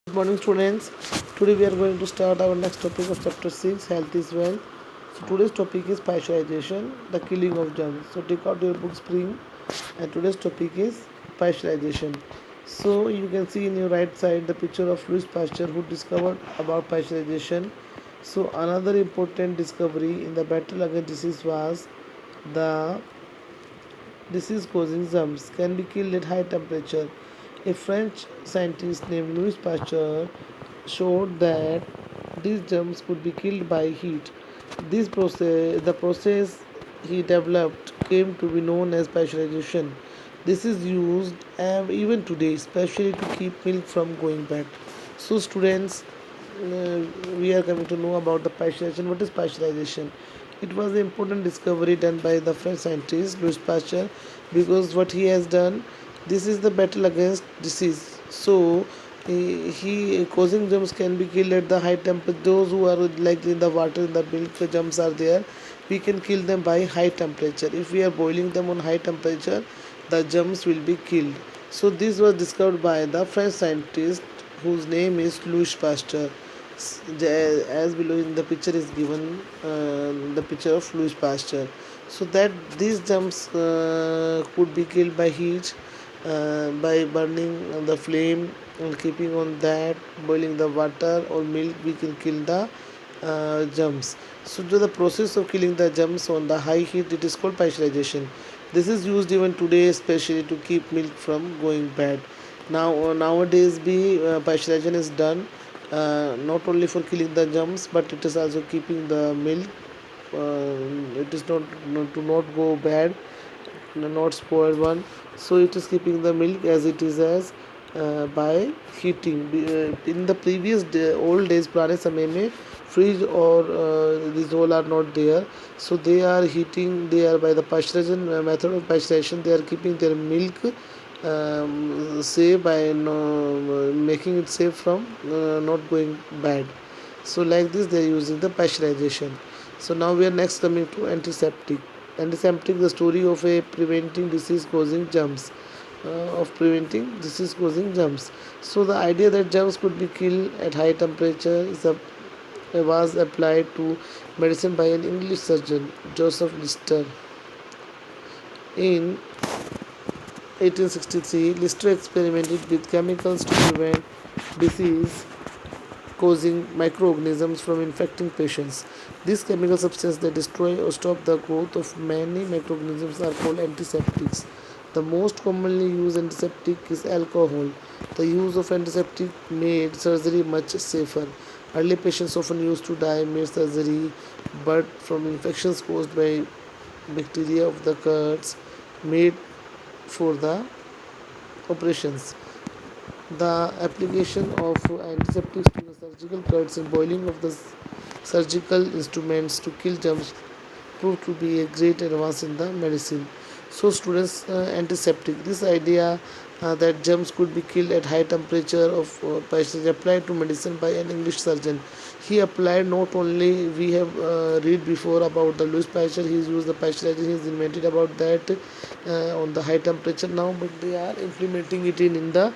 Good morning, students. Today we are going to start our next topic of chapter 6, Health is Wealth. So today's topic is pasteurization, the killing of germs. So take out your book Spring, and today's topic is pasteurization. So you can see in your right side the picture of Louis Pasteur who discovered about pasteurization. So another important discovery in the battle against disease was the disease causing germs can be killed at high temperature. A French scientist named Louis Pasteur showed that these germs could be killed by heat. The process he developed came to be known as pasteurization. This is used even today, especially to keep milk from going bad. So, students, we are coming to know about the pasteurization. What is pasteurization? It was an important discovery done by the French scientist Louis Pasteur, because what he has done, this is the battle against disease. So he causing germs can be killed at the high temperature. Those who are like in the water, in the milk, germs are there. We can kill them by high temperature. If we are boiling them on high temperature, the germs will be killed. So this was discovered by the French scientist whose name is Louis Pasteur. As below in the picture is given the picture of Louis Pasteur. So that these germs could be killed by heat, by burning the flame and keeping on that, boiling the water or milk, we can kill the germs. So to the process of killing the germs on the high heat, it is called pasteurization. This is used even today, especially to keep milk from going bad. Nowadays, pasteurization is done not only for killing the germs, but it is also keeping the milk. It is not to not go bad, not spoil one. So it is keeping the milk as it is as by heating. In the previous old days, पुराने समय में fridge or these all are not there, so they are heating. They are by the pasteurization method of pasteurization. They are keeping their milk safe by making it safe from not going bad. So like this they are using the pasteurization. So now we are next coming to antiseptic. Antiseptic, the story of a preventing disease causing germs. Of preventing disease causing germs. So the idea that germs could be killed at high temperature was applied to medicine by an English surgeon, Joseph Lister. In 1863, Lister experimented with chemicals to prevent disease causing microorganisms from infecting patients. These chemical substances that destroy or stop the growth of many microorganisms are called antiseptics. The most commonly used antiseptic is alcohol. The use of antiseptic made surgery much safer. Early patients often used to die mid surgery, but from infections caused by bacteria of the cuts made for the operations. The application of antiseptics to the surgical cuts and boiling of the surgical instruments to kill germs proved to be a great advance in the medicine. So, students, antiseptic. This idea that germs could be killed at high temperature of passage applied to medicine by an English surgeon. He applied not only we have read before about the Louis Pasteur. He's used the pasteurization. He's invented about that on the high temperature now, but they are implementing it in the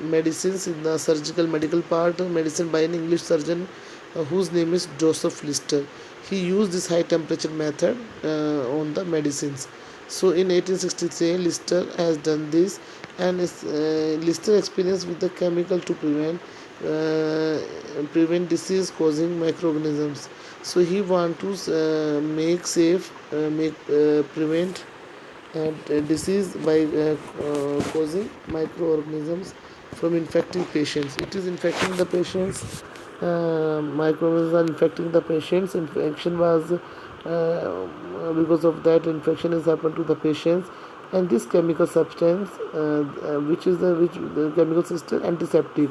medicines in the surgical medical part medicine by an English surgeon whose name is Joseph Lister. He used this high temperature method on the medicines. So in 1863, Lister has done this, and Lister experienced with the chemical to prevent disease causing microorganisms. So he want to make safe, make prevent disease by causing microorganisms from infecting patients. It is infecting the patients. Microorganisms are infecting the patients. Infection was because of that infection has happened to the patients, and this chemical substance, which the chemical system antiseptic.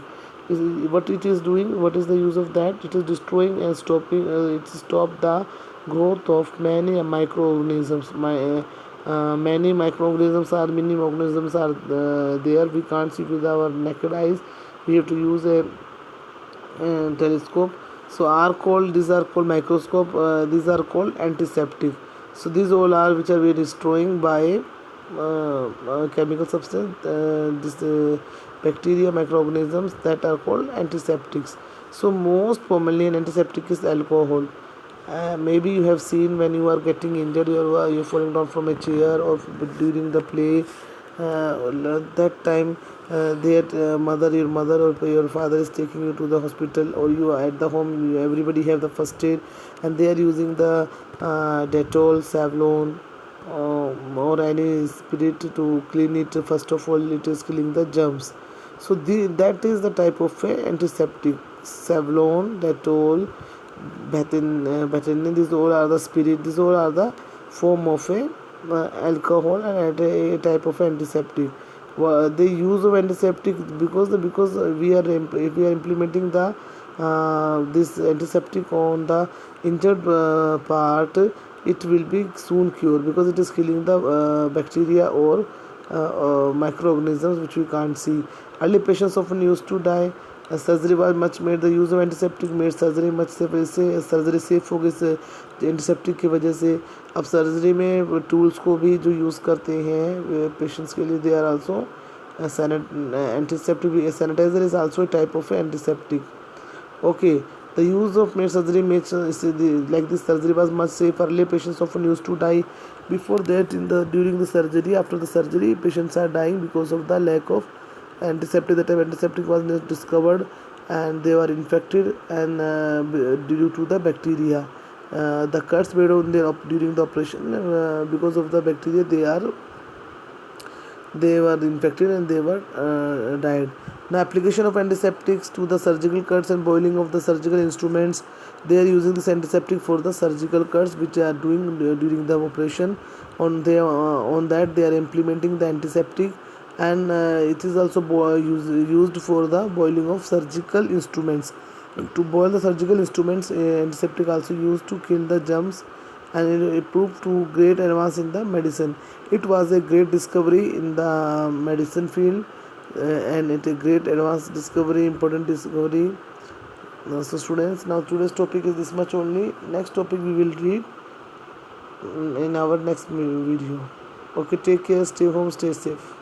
What it is doing? What is the use of that? It is destroying and stopping. It stop the growth of many microorganisms. Many microorganisms are mini organisms are there. We can't see with our naked eyes. We have to use a telescope. So are called these are called microscope. These are called antiseptic. So these all are which are we destroying by chemical substance, this bacteria, microorganisms that are called antiseptics. So most commonly an antiseptic is alcohol. Maybe you have seen when you are getting injured, you're falling down from a chair, or during the play, that time your mother or your father is taking you to the hospital, or you are at the home, everybody have the first aid, and they are using the Dettol, Savlon, or any spirit to clean it. First of all, it is killing the germs. So that is the type of antiseptic. Savlon, Dettol, Bethany, these all are the spirit. These all are the form of a alcohol and a type of antiseptic. The use of antiseptic, because we are implementing the this antiseptic on the injured part, it will be soon cured, because it is killing the bacteria or microorganisms which we can't see. Early patients often used to die. Surgery was much made. The use of antiseptic made surgery much safe. इससे surgery safe हो गई antiseptic की वजह से. अब surgery में tools को भी जो यूज़ करते हैं पेशेंट्स के लिए, they are also antiseptic. Sanitiser is also a type of antiseptic. Okay, the use of made surgery makes like this surgery was much safer. Early patients often used to die before that during the surgery. After the surgery, patients are dying because of the lack of antiseptic. That time antiseptic was not discovered, and they were infected, and due to the bacteria. The cuts made on during the operation, because of the bacteria, they were infected and they were died. The application of antiseptics to the surgical cuts and boiling of the surgical instruments. They are using this antiseptic for the surgical cuts which they are doing during the operation. On that they are implementing the antiseptic, and it is also used for the boiling of surgical instruments. To boil the surgical instruments, antiseptic also used to kill the germs, and it proved to great advance in the medicine. It was a great discovery in the medicine field, and it a great advanced discovery, important discovery. So students, now today's topic is this much only. Next topic we will read in our next video. Okay, take care, stay home, stay safe.